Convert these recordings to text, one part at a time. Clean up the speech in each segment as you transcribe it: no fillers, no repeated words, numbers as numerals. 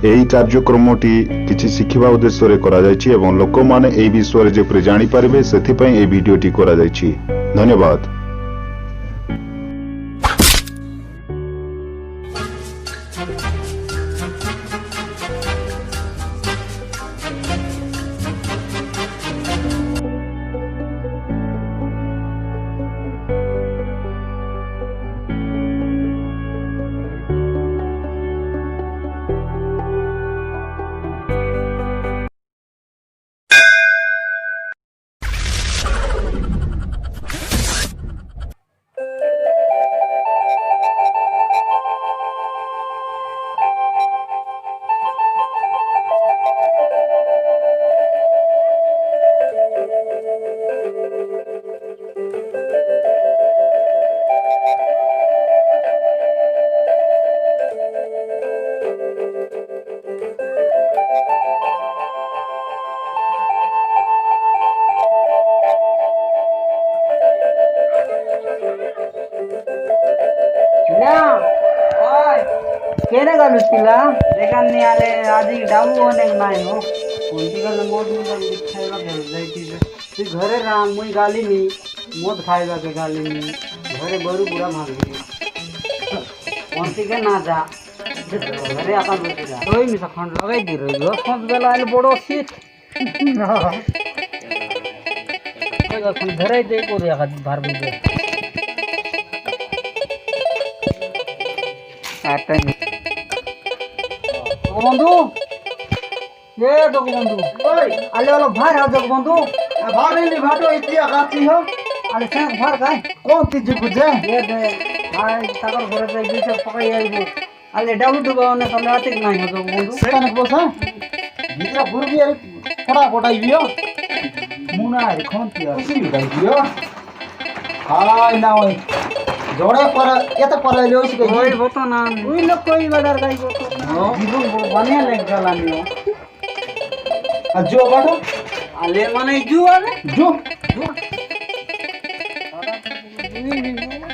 ଏହି କାର୍ଯ୍ୟକ୍ରମଟି କିଛି ଶିଖିବା ଉଦ୍ଦେଶ୍ୟରେ କରାଯାଇଛି ଏବଂ ଲୋକମାନେ ଏହି ବିଷୟରେ ଯେପରି ଜାଣିପାରିବେ ସେଥିପାଇଁ ଏହି ଭିଡିଓଟି କରାଯାଇଛି। ଧନ୍ୟବାଦ। केने गलु तिला देखान नि आले आजि डाबु अनेक नाइ हो कोनती गल मोद मुदन खाइबा के जाइति तु घरे राम मुई गाली नि मोद खाइबा के गाली नि घरे बरु बुरा भागी कोनती के ना जा घरे आता बसि जा ओइ मिसा खंड लगाइ दि रहियो सोच बेला आले बडो सीट कोइ गखन घरे दे कोरे आखा भार बुझे आता बंधु ये जग बंधु ओय आले वाला भार आ जग बंधु भार नहीं भाटो इतिया गाची हो आले से भार काय कोन तीज बुझे ये दे भाई ताकर घरे जाई दिस पकाई आइबो आले डाबु डुबा ने तले आतिक नाही हो जग बंधु सेने बसा भित्र बुरबी अरे फड़ा कोटाई बियो मुना रे कोन तिया सी गाई बियो हाय ना ओय जोड़े पर ये तो पर ले उसके ओए वो तो ना उई लोग कोई बदर गई वो तो जीवन वो बने ले गलानी हो जो बाटो आले माने जो आले जो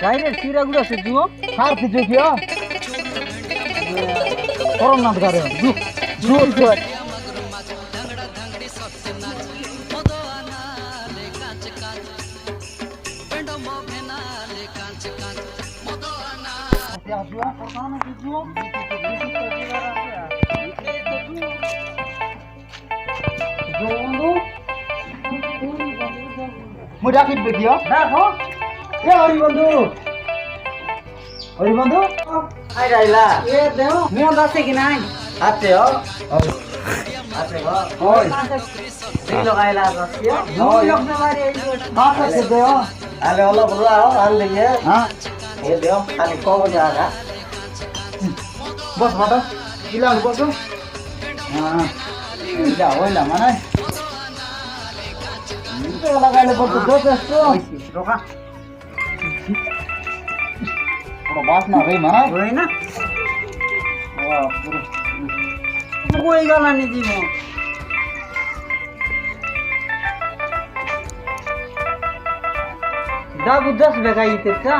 डायरेक्ट सीरा गुड़ा से जो हार से जो किया करम ना करे जो मुझे कित बेटियो देखो ए हरि बंधु आई राइला ए देहो मोन दासे कि नाही आते हो आते हो ओय ती लगाइला रसियो ओय लगने वाली हां से देहो आले वाला बुरा हो आन लिए हां ये देहो आले को जागा बस बाटा किला बस हां जा होइला माने तो लगाइले बस दो पेस्तो रोका पुरो बासना रे माना होइन वाह पुरो कोई गला नि दिमो दाबु 10 बेगाई तेका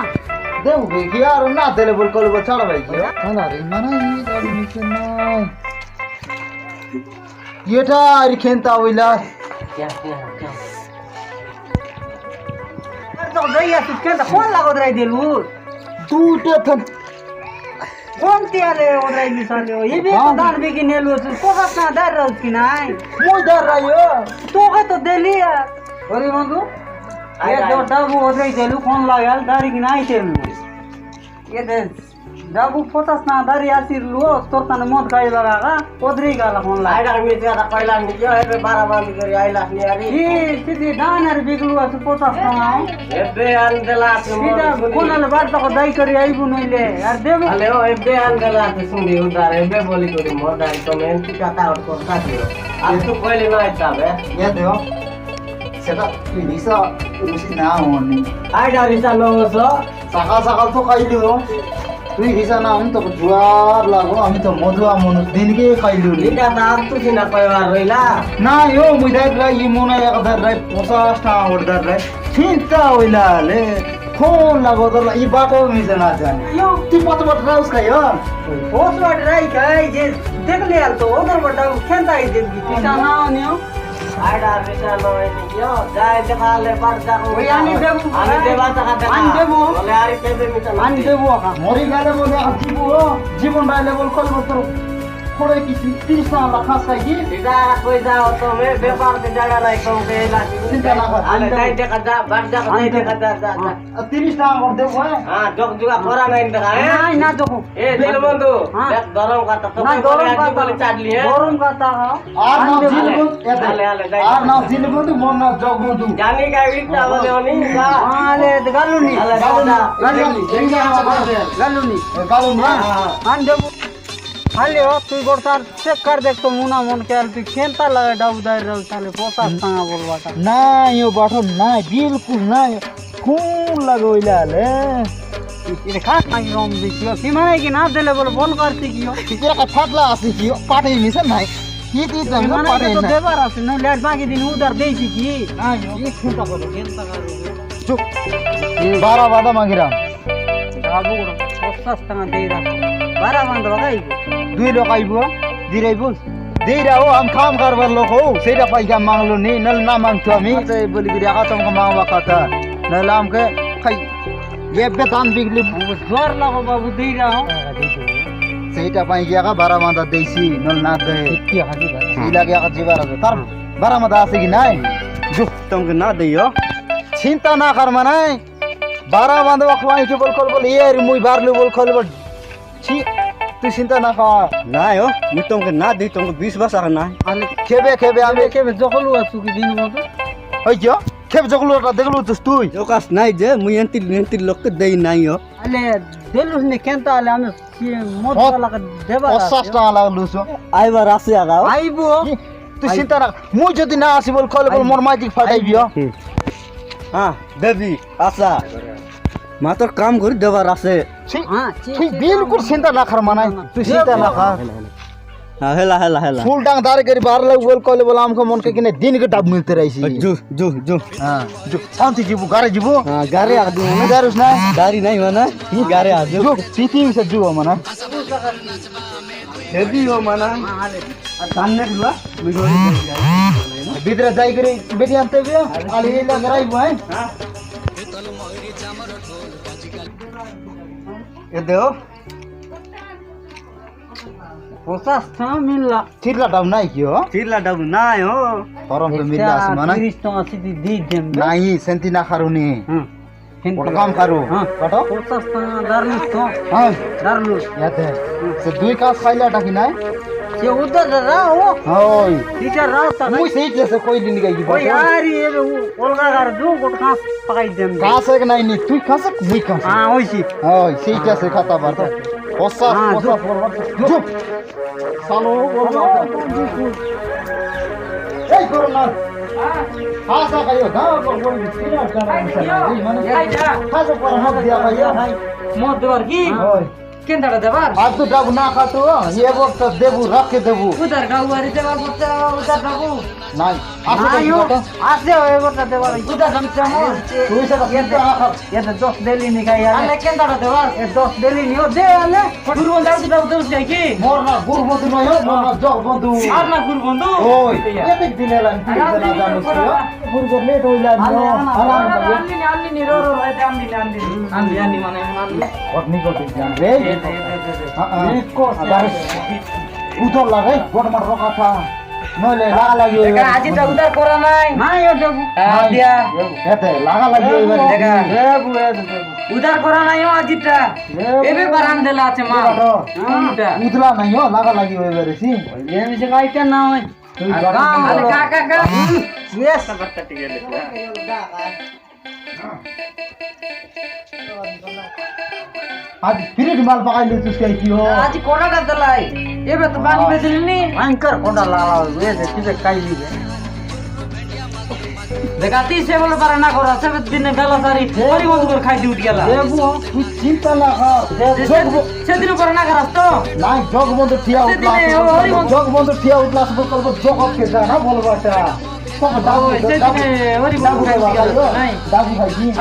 देऊ बे यार ना देले बोल कल बचाड़ भाई के ना रे माना ई गाड़ी नीचे ना येटा अरे खेंता होइला क्या तो गया तू केंता कोण लागत राई देलु तू टेथन कोण तियाले ओराई मिसाले हो ये भी दान बेगी नेलु पोगास ना दार रहस कि नाइ मो दार रायो तो के तो देली अरे बंधु ये दो डाबु ओराई देलु कोण लागल दारी कि नाइ तेलु ये दे डाबु पोतास ना दारी आसिरलु तोर तने मत गाई लगागा ओद्री गाला कोण ला आइडा मित्र दा पहिला नि जो एबे 12 बाली गरी आइला नि यारी ई सिधि दानर बिगलु असु पोतास ना एबे आन देला सीधा कोनले बात को दाई करी आइबु नइले यार देबे अले ओ एबे आन देला त सुनि उदार एबे बोली करी मोदारी तो मेन की काता और कोता दियो आज तो पहिले न आइताबे ये देओ सेटा रिसा रुसी ना होनी आइडा रिसा नहोसो सकाल सकाल तो खाइलु हो তুই হিসা না আমি তো জুয়ার লাগো আমি তো মধুয়া মন দিনকে খাইলু এটা দাম তো সিনা পাইবা রইলা না ইও মুইদার রা ই মনে একদার রাই 50 টাকা অর্ডার রাই চিন্তা হইলা লে ফোন লাগো তো ই বাটো মিছে না জানি ইও তুই কত বড় রাউস খাইও 50 রাই খাই যে দেখলে আর তো ওদের বড় খেলতাই দেখবি টিকা না নিও আইডা বেটা লয় নিও যায় দেখালে পার দেখো ওই আনি দেব আমি দেবা টাকা দেব আনি দেব বলে আরে পেবে মিটা আনি দেব মরি গেলে বলে জীবন রাইলে বল কল বছর পড়ে কিছু 30 টাকা খাস খাই কি এটা কই যাও তো মে ব্যাপার তে জায়গা নাই কম কে লাগি চিন্তা না কর আলে তাই টাকা দা বাদ টাকা তাই টাকা দা 30 টাকা করে দেব হ্যাঁ জগ জুগা করা নাই টাকা নাই না দেখো এ দিল বন্ধু দেখ গরম কথা তো গরম কথা বলে চাটলি হ্যাঁ গরম কথা আর না জিল বন্ধু আর না জিল বন্ধু মন না জগ বন্ধু জানি গাইটা বলে অনি আলে গালুনি আলে গালুনি আন দেব আলে ও তুই গোটার চেক কর দেখ তো মুনা মন কে তুই খেলতা লাগা ডাউদার রল তাহলে 50 টাকা বলবাটা না यो बाठो না बिल्कुल না কোন লাগইলালে এটা খাস নাকি রম দেখিও সীমানে কি না দিলে বলে বল করতে কিও তেরা কা ফাটলা আছে কি পাটে মিছে নাই কি কি জানো সীমানে পাটে তো না দেবার আছে না লেট বাকি দিন উধার দেইছি কি না यो কি চিন্তা করো চিন্তা করো চুপ 12 বাদা মাগিরাম বাবু 50 টাকা দেই রাখ 12 বান্ধব গাইব 2 লোক আইব দিরাইব দেইরাও আম কাম করবার লোক হো সেটা পয়সা মাংলো নি নল না মাংতো আমি বলি গিরি আগা তোমকে মাংবা কথা নল আমকে খাই ये बेतान बिगली जोर लगो बाबू देई रहा সেইটা পাই গিয়া 12 মাদা দেইছি নল না দে কি হাজি ভাই সেই লাগে আগা জিবার আছে তার 12 মাদা আছে কি নাই জু তোমকে না দেইও চিন্তা না কর মানে 12 মাদা খওয়াই কি বল কল বল এর মুই বারলু বল কল বল ছি তুই চিন্তা না কর নাই ও মুই তোমকে না দেই তোমকে 20 বছর না আলে খেবে আমি কেবে জকলু আছু কি দিন মতো হই গিয়া খেবে জগলুটা দেখলু তুই ওকাস নাই যে মুই এন্তি লোককে দেই নাই ও আলে দেলুস নে কেনতা আলে আমি মত লাগা দেবা 50 টাকা লাগলুস আইবার আছে আগা আইবো তুই চিন্তা না মুই যদি না আসি বল কল বল মোর মাইক ফাটাইবিও হ্যাঁ দেবি আচ্ছা মাতর কাম করি দেবার আছে হ্যাঁ তুই বিলকুল চিন্তা না কর মানাই তুই চিন্তা না কর হ্যাঁ হেলা ফুল ডাং দাঁড় করি বার লাগ বল কল বল আমকে মন के किने दिन के डाब मिलते रही जो हां जो शांति जीबू गारे जीबू हां गारे आ दू मैं गारुस ना गाड़ी नहीं माना ही गारे आ जो सीधी से जो माना हेवी हो माना सामने दुआ बिदरा जाई करे बेटी आनते बिया आली लग रही भाई हां ये देखो 50 টাকা মিললা चिरला डाब नहीं कियो चिरला डाब নাই हो फरम पे मिलला আছে মানা 30 টাকা সিধি দেই দেম नहीं सेंती ना खारुनी হ্যাঁ ওটা কাম করো হ্যাঁ কাটো 50 টাকা দারলুস তো হ্যাঁ দারলুস याद है से দুই কাজ ফাইলাটা কি নাই সে উদর রাও ওই এটা রাও তা মুই সেই যে কই দিন গাই দিব ওই আরি এ ওলগা গার দু গোট কাস পাকাই দেম কাজ এক নাই নি তুই কাজ মুই কাজ হ্যাঁ হইছি ওই সেইটা সে খাতা বার তো ওসা ফরওয়ার্ড চুপ সালো এই করো না খাসা কাইও দাও পর বলি সিনা জানা এই মানে খাসা পর হাত দিয়া ভাইয়া ভাই মত দেবার কি ওই কেনটা দেবার আর তো ডাব না খাতো ये वक्त देबू रख के देबू উদর গাউয়ারি দেবার বলতে উদর ডাবু নাই আসো আয়ো তো আসে ওই বলতে দেবার উদর দাম চামো তুই সেটা চিন্তা না কর এটা 10 দেলি নি গাই আলে কেনটা দেবার এ 10 দেলি নি ও দে আলে গুরবন দাও দিবা তো যাই কি মোর না গুর বন্ধু নয় মোর না জগ বন্ধু আর না গুর বন্ধু ওই এদিক দিনে লাইন তুই না জানিস গুর গো লেট হইলা নো আলাম আনলি নি রো রো এটা আনলি মানে আনলি ওর নিকট জান রে উতর লাগে গোট মার কথা নলে লাগা লাগি আজিটা উদার করা নাই নাই ও দেবু দিয়া এতে লাগা লাগি এবারে দেখা দেবু উদার করা নাই ও আজিটা এবে বারান দেলা আছে মা কোনটা উতলা নাই ও লাগা লাগি এবারে সি এমনি সে গাইতে না হয় তুই আরে কাকা ইয়েস আজ ফিরিট মাল পাকাইলে তুই কে কি হো আজ কোনাটা দেলাই এবে তো পানি বেদিলনি ভয়ঙ্কর কোনা লালা হয়ে যে তুই কাই দিবে দেখাতি সে বলে পারে না করা সে দিনে বেলা সারি পরি বন্ধ করে খাই দি উঠ গেল দেবু তুই চিন্তা না কর সেদিন করে না করাস তো নাই জগ বন্ধু ঠিয়া উঠলা জগ বন্ধু ঠিয়া উঠলা সব করব জগ কে যা না বলবাটা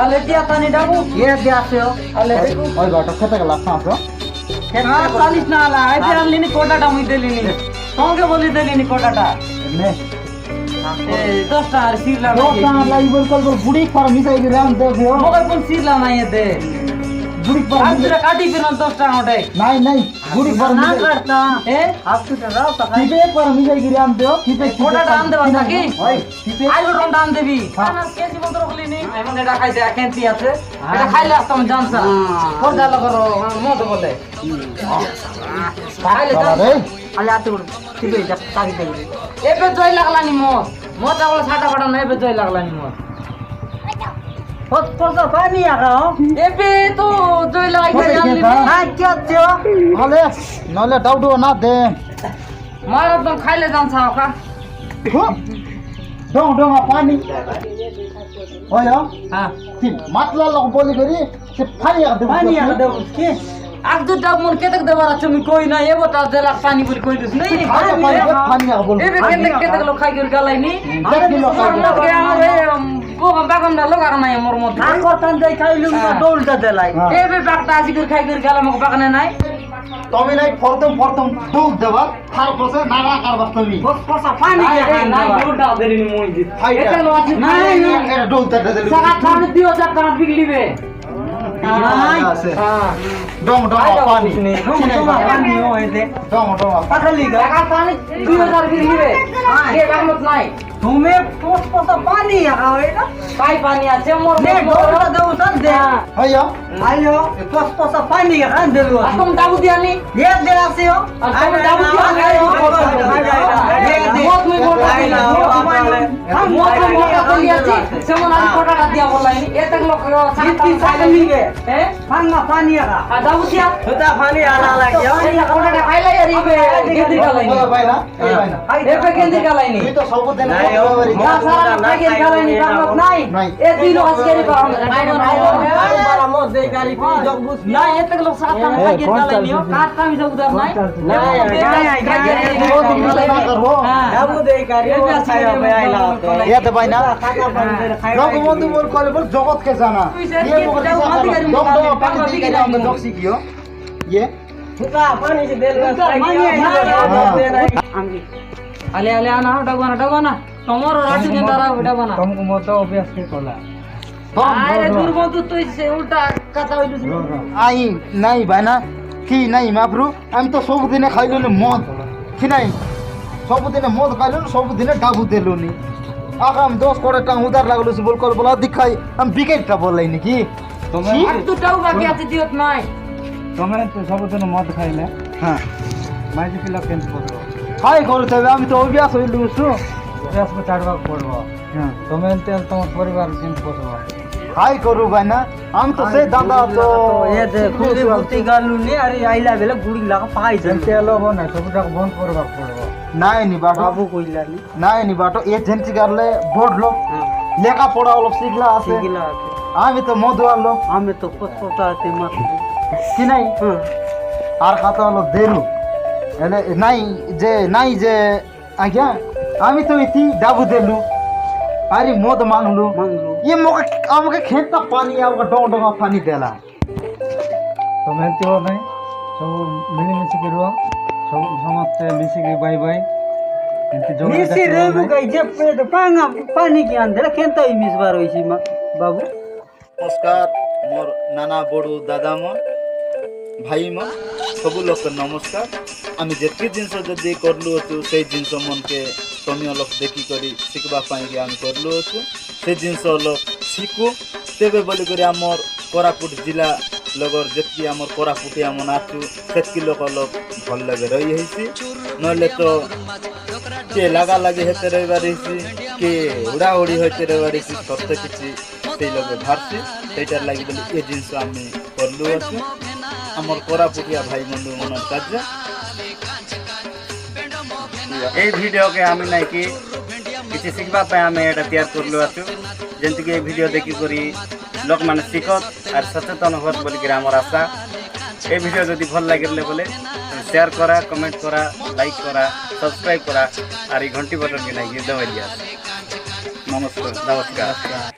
আলে দিয়া তানি ডাবু এ দিয়া আছে আলে ওই গাটা খেতে গেল সাঁস 40 না আলা আইতে আনলিনি কোটাটা মুই দেলিনি সঙ্গে বলি দেলিনি কোটাটা নে এ 10 টাকা সিরলা তো টাকা লাগি বল কল বুড়ি ফর মিসাই রে রাম দে দিও মগে কোন সিরলা নাই এতে বুড়ি ফর আজরা কাটি ফিরন 10 টাকা ওটাই নাই নাই বুড়ি ফর না মিসাই কাটতা এ আপনি তো রাও টাকা টিপে ফর মিসাই রে রাম দেও টিপে কোটাটা আন দেবা নাকি ওই টিপে আইলো রন্ডা আন দেবি না কেজি বন্ধ রাখলিনি এমন এটা খাইতে কেনতি আছে এটা খাইলে আসতাম জানসা কোটা লাগো মত বলে খাইলে রে আলে আতে বড় ঠিক আছে তাকি দেবি এবে জয় লাগলানি মত আগলা ছাটা ফাটা না এবে জয় লাগলানি কত কত পানি আগাও এবে তো জয় লাগাই জানলি না কি আছো হলে নলে ডাউটো না দে মার একদম খাইলে জানসা ওকা ডং ডং পানি ওয় হ্যাঁ কি মাতলা লগ বলি করি সে পানি আর দে পানি আগাও কি আগ দু ডাব মন কেতক দেবার আছে আমি কই না এবো তা দেলা পানি বলি কই দিস নাই পানি আর বল এবে কেতক লোক খাই গেল গালাইনি দেখি লোক খাই গেল। কে আমারে কোবা বাগানটা লগা নাই মোর মধ্যে আর করতান যাই খাইলুম না দৌলটা দেলাই এবে বাগটা আজি করে খাই করে গেল মোক বাগানে নাই তুমি নাই প্রথম দুধ দেবা তার পরে নাগা কারবা তুমি পসা পানি কে নাই দৌলটা দেরিনি মই দি এটা লো আছে নাই এটা দুধ দে দে সারা পানি দিও যা কান বিগলিবে নাই হ্যাঁ ডং ডং পানি পানি হইছে ডং ডং পাখালি গা পানি 2000 বিগলিবে কে বাগমত নাই তুমি পসা পানি আগাও এটা কাই পানি আছে মোর নে দৌলটা দেও তো দে আইয়া আইলো পসা পানি আগান দেলো তুমি দাবু দিয়ানি দে দে আসিও তুমি দাবু দিয়ানি মত মই বলতা মত মই বলতা দিয়াছি সেমন আমি কোটাটা দিয়া বললাইনি এতক লোক সাতটি সাইলে এ পাঙ্গা পানি আগা দাবু দিয়া ওটা পানি আলা লাগিও কোটাটা খাইলাই আরিবে গেদি গালাইনি বাইনা এই বাইনা এবে গেদি গালাইনি তুই তো সব দিন না সারা গেদি গালাইনি বাংলাত নাই এ দুই লোক আজকেরি পাওয়া না মত দেই গালি কি জগবুস না এতক লোক সাতটা গেদি গালাইনি কাটটা আমি জগদার নাই দাবু দেই গালি ये तो भाई ना लोग बंधु बोल करे बोल जगत के जाना ये लोग पानी दी के हम लोग सीखियो ये पानी से देल आले आले आना डगवाना tomorrow राजू के दारा डगवाना तुमको मोटा अभ्यास के कोला अरे दूर बंधु तो इससे उल्टा कथा হইলো आई नहीं भाई ना কি নাই মাবরু আমি তো সবদিনে খাইলুনি মদ কি নাই সবদিনে মদ খাইলুনি সবদিনে ডাবু দিলুনি আগাম 10 কোটি টাকা উধার লাগলো বল কল বলা দেখাই আমি বিকেটটা বললাই নাকি তুমি আর তো টাও বাকি আছে দিওত নাই তুমি তো সবদিনে মদ খাইলে হ্যাঁ মাইজি পিলা কেন করো হাই করতে হবে আমি তো অভ্যাস হইলু সু গ্যাস को ছাড়বা পড়ব হ্যাঁ তুমি তেল তোমার পরিবার দিন পড়ব হাই করু ভাই না আমি তো সেই দাদা তো এ দেখো ভর্তি গালু নি আরে আইলা বেলে গুড়ি লাগা পাই যায় তেল হবো না সবটা বন্ধ করবা পড়ব নাই নি বাটো বাবু কইলানি নাই নি বাটো এজেন্সি করলে বড়লো লেখা পড়া হলো শিখলা আছে গিলা আছে আমি তো মধু আলো আমি তো পছপটা আছে মাছ কি নাই আর কথা হলো দেরু এলে নাই যে আজ্ঞা আমি তো ইতি ডাবু দেলু আরে মদ মাংলু মাংলু ये আমাকে খেতা পানি আমাকে ডং ডং পানি দেলা তুমি তো নাই সব মিলিমিশি করব সব সমস্ত মিশি के बाय बाय এতে যোগ মিছি রেবু গাই যে পেট পাঙ্গা পানি কি আনদেলা কেনতা মিস বার হইছি বাবু নমস্কার মোর নানা বড় দাদা মো ভাই মো সবু লোক নমস্কার আমি যেতকি জিনিস যদি করলু অছু সেই জিনিস মনকে তুমি লোক দেখি করি শিখবা পাই কি আমি করলু অছু সেই জিনিস লোক শিখু তেবে বলি করি আমার কোরাপুট জেলা লগর যেতকি আমার কোরাপুটি আমন আছু সেতকি লোক ভাল লাগে রই হইছি নইলে তো কে লাগা লাগি হেতে রইবার হইছি কে উড়া উড়ি হইতে রইবার হইছি সত্য কিছু সেই লগে ভারছি সেইটার লাগি বলি এই জিনিস আমি করলু আছু আমার কোরাপুটিয়া ভাই বন্ধু মনের কাজে এই ভিডিওকে আমি নাকি কিছু শিখবা পাই আমি এটা তৈরি করলু আছু যেমতিকি এই ভিডিও দেখি করি লোক মানে শিখত আর সচেতন হত বলি কি আমার আশা এই ভিডিও যদি ভাল লাগিলে বলে শেয়ার করা কমেন্ট করা লাইক করা সাবস্ক্রাইব করা আর এই ঘন্টি বাটন কে নাই দবাই দিয়া নমস্কার।